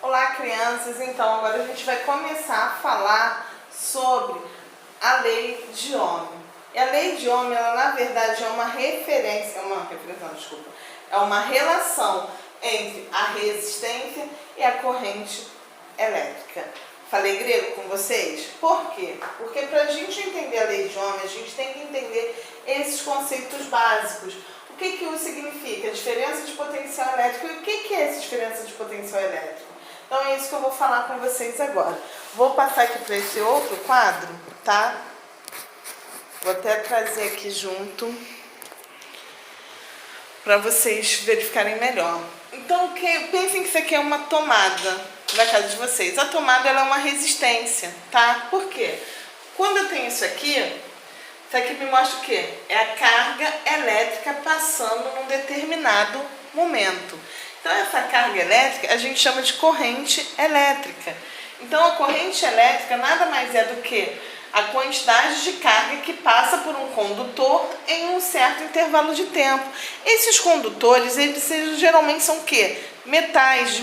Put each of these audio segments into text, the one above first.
Olá, crianças! Então, agora a gente vai começar a falar sobre a lei de Ohm. E a lei de Ohm, ela na verdade é uma relação entre a resistência e a corrente elétrica. Falei grego com vocês? Por quê? Porque para a gente entender a lei de Ohm, a gente tem que entender esses conceitos básicos. O que isso significa? Diferença de potencial elétrico. E o que é essa diferença de potencial elétrico? Então é isso que eu vou falar com vocês agora. Vou passar aqui para esse outro quadro, tá? Vou até trazer aqui junto para vocês verificarem melhor. Então pensem que isso aqui é uma tomada da casa de vocês. A tomada ela é uma resistência, tá? Por quê? Quando eu tenho isso aqui me mostra o quê? É a carga elétrica passando num determinado momento. Então essa carga elétrica a gente chama de corrente elétrica. Então a corrente elétrica nada mais é do que a quantidade de carga que passa por um condutor em um certo intervalo de tempo. Esses condutores, eles geralmente são o quê? Metais.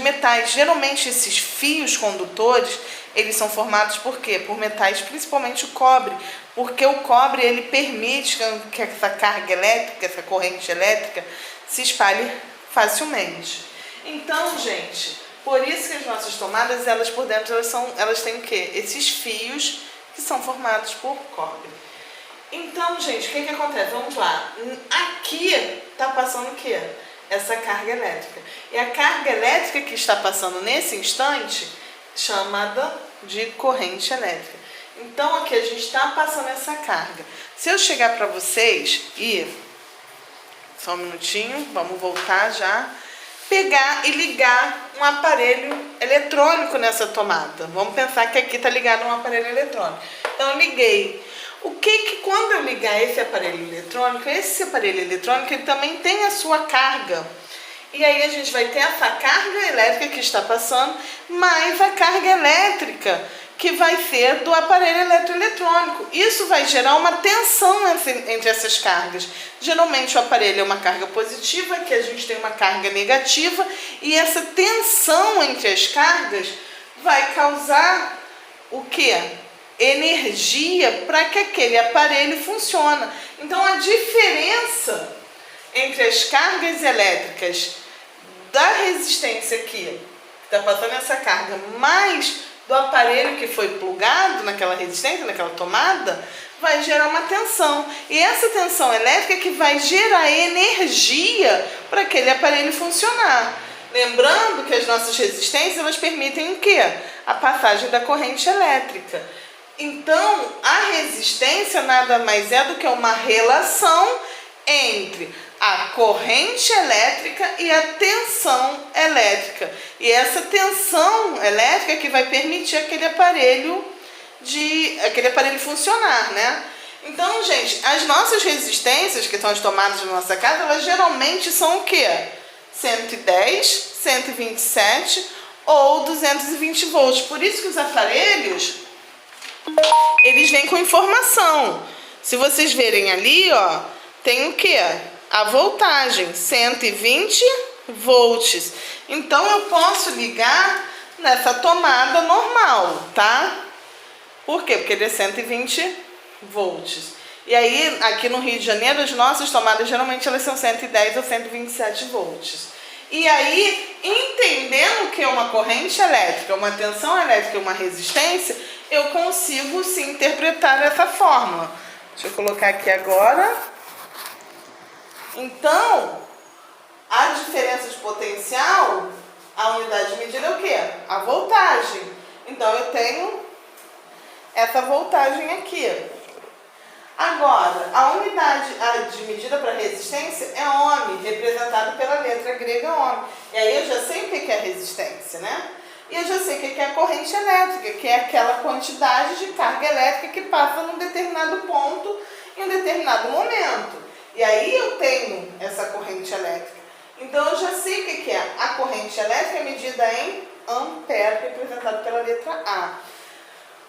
Geralmente esses fios condutores, eles são formados por quê? Por metais, principalmente o cobre. Porque o cobre, ele permite que essa carga elétrica, essa corrente elétrica, se espalhe facilmente. Então, gente, por isso que as nossas tomadas, elas por dentro, elas têm o quê? Esses fios que são formados por cobre. Então, gente, o que acontece? Vamos lá. Aqui está passando o quê? Essa carga elétrica. E a carga elétrica que está passando nesse instante, chamada de corrente elétrica. Então, aqui a gente está passando essa carga. Se eu chegar para vocês e... Só um minutinho, vamos voltar já. Pegar e ligar um aparelho eletrônico nessa tomada. Vamos pensar que aqui está ligado um aparelho eletrônico. Então, eu liguei. Quando eu ligar esse aparelho eletrônico ele também tem a sua carga. E aí a gente vai ter essa carga elétrica que está passando, mais a carga elétrica que vai ser do aparelho eletroeletrônico. Isso vai gerar uma tensão entre essas cargas. Geralmente o aparelho é uma carga positiva, que a gente tem uma carga negativa, e essa tensão entre as cargas vai causar o quê? Energia para que aquele aparelho funcione. Então a diferença entre as cargas elétricas da resistência aqui, que está passando essa carga, mais do aparelho que foi plugado naquela resistência, naquela tomada, vai gerar uma tensão. E essa tensão elétrica que vai gerar energia para aquele aparelho funcionar. Lembrando que as nossas resistências, elas permitem o quê? A passagem da corrente elétrica. Então, a resistência nada mais é do que uma relação entre a corrente elétrica e a tensão elétrica. E essa tensão elétrica que vai permitir aquele aparelho funcionar, né? Então, gente, as nossas resistências, que são as tomadas da nossa casa, elas geralmente são o quê? 110, 127 ou 220 volts. Por isso que os aparelhos, eles vêm com informação. Se vocês verem ali, ó, tem o quê? A voltagem, 120 volts. Então, eu posso ligar nessa tomada normal, tá? Por quê? Porque ele é 120 volts. E aí, aqui no Rio de Janeiro, as nossas tomadas, geralmente, elas são 110 ou 127 volts. E aí, entendendo o que é uma corrente elétrica, uma tensão elétrica e uma resistência, eu consigo, sim, interpretar essa fórmula. Deixa eu colocar aqui agora. Então, a diferença de potencial, a unidade de medida é o quê? A voltagem. Então, eu tenho essa voltagem aqui. Agora, a unidade de medida para resistência é Ohm, representado pela letra grega Ohm. E aí eu já sei o que é resistência, né? E eu já sei o que é a corrente elétrica, que é aquela quantidade de carga elétrica que passa num determinado ponto, em um determinado momento. E aí eu tenho essa corrente elétrica. Então eu já sei o que é. A corrente elétrica é medida em ampere, representado pela letra A.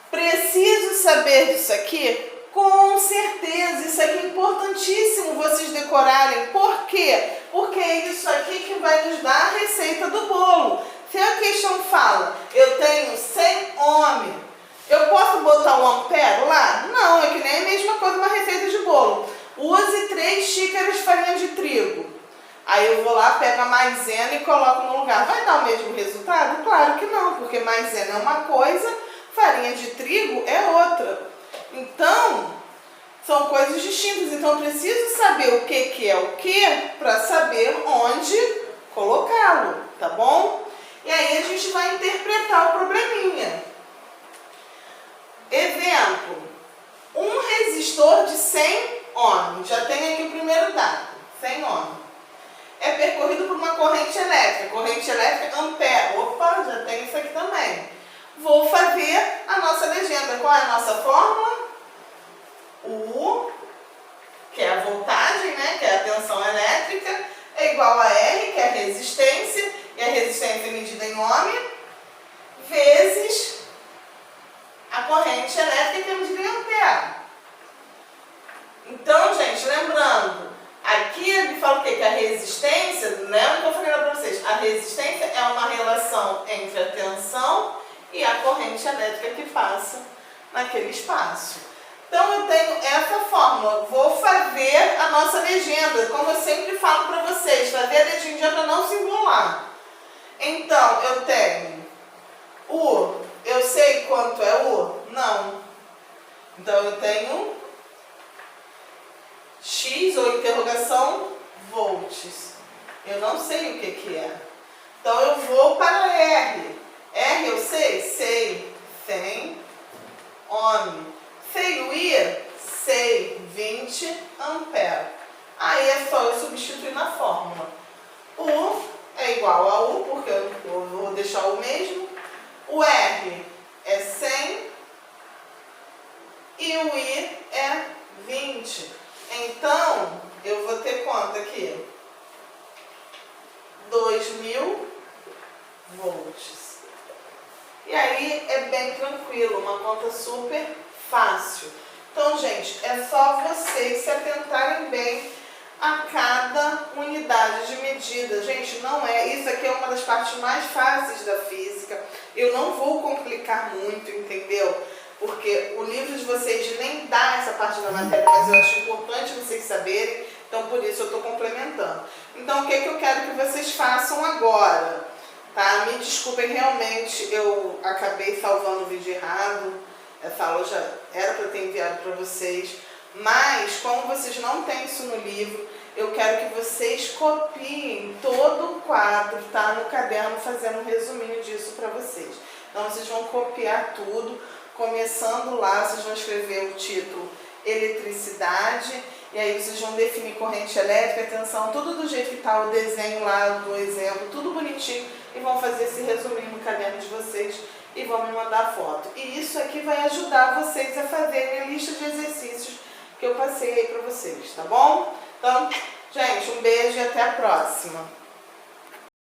Preciso saber disso aqui? Com certeza, isso aqui é importantíssimo vocês decorarem. Por quê? Porque é isso aqui que vai nos dar a receita do bolo. Se a questão fala, eu tenho 100 ohms, eu posso botar o ampere lá? Não, é que nem a mesma coisa uma receita de bolo. Use 3 xícaras de farinha de trigo. Aí eu vou lá, pego a maisena e coloco no lugar. Vai dar o mesmo resultado? Claro que não, porque maisena é uma coisa, farinha de trigo é outra. Então, são coisas distintas. Então, eu preciso saber o que é o que para saber onde colocá-lo, tá bom? E aí a gente vai interpretar o probleminha. Exemplo, um resistor de 100 ohms, já tem aqui o primeiro dado, 100 ohms, é percorrido por uma corrente elétrica ampere, opa, já tem isso aqui também. Vou fazer a nossa legenda, qual é a nossa fórmula? U, que é a voltagem, né, que é a tensão elétrica, é igual a R, que é a resistência, e a resistência é medida em ohm, vezes a corrente elétrica que é medida em ampere. Então, gente, lembrando, aqui ele fala o quê? Que a resistência, lembra que eu falei para vocês, a resistência é uma relação entre a tensão e a corrente elétrica que passa naquele espaço. Então, eu tenho essa fórmula. Vou fazer a nossa legenda, como eu sempre falo para vocês, fazer a legenda para não se embolar. Então, eu tenho U. Eu sei quanto é U? Não. Então, eu tenho X, ou interrogação, volts. Eu não sei o que é. Então, eu vou para R. R eu sei? Sei. 100 ohm. Sei o I? Sei. 20 ampere. Aí é só eu substituir na fórmula. U é igual a U, porque eu vou deixar o mesmo. O R é 100 e o I é 20. Então, eu vou ter quanto aqui? 2000 volts. E aí é bem tranquilo, uma conta super fácil. Então, gente, é só vocês se atentarem bem a cada unidade de medida. Gente, não é, isso aqui é uma das partes mais fáceis da física. Eu não vou complicar muito, entendeu? Porque o livro de vocês nem dá essa parte da matéria, mas eu acho importante vocês saberem, então por isso eu estou complementando. Então, o que eu quero que vocês façam agora? Tá? Me desculpem, realmente eu acabei salvando o vídeo errado, essa aula já era para ter enviado para vocês, mas como vocês não têm isso no livro, eu quero que vocês copiem todo o quadro, tá? No caderno, fazendo um resuminho disso para vocês. Então, vocês vão copiar tudo, começando lá, vocês vão escrever o título eletricidade, e aí vocês vão definir corrente elétrica, tensão, tudo do jeito que está o desenho lá do exemplo, tudo bonitinho, e vão fazer esse resuminho no caderno de vocês e vão me mandar foto. E isso aqui vai ajudar vocês a fazerem a lista de exercícios que eu passei aí para vocês, tá bom? Então, gente, um beijo e até a próxima!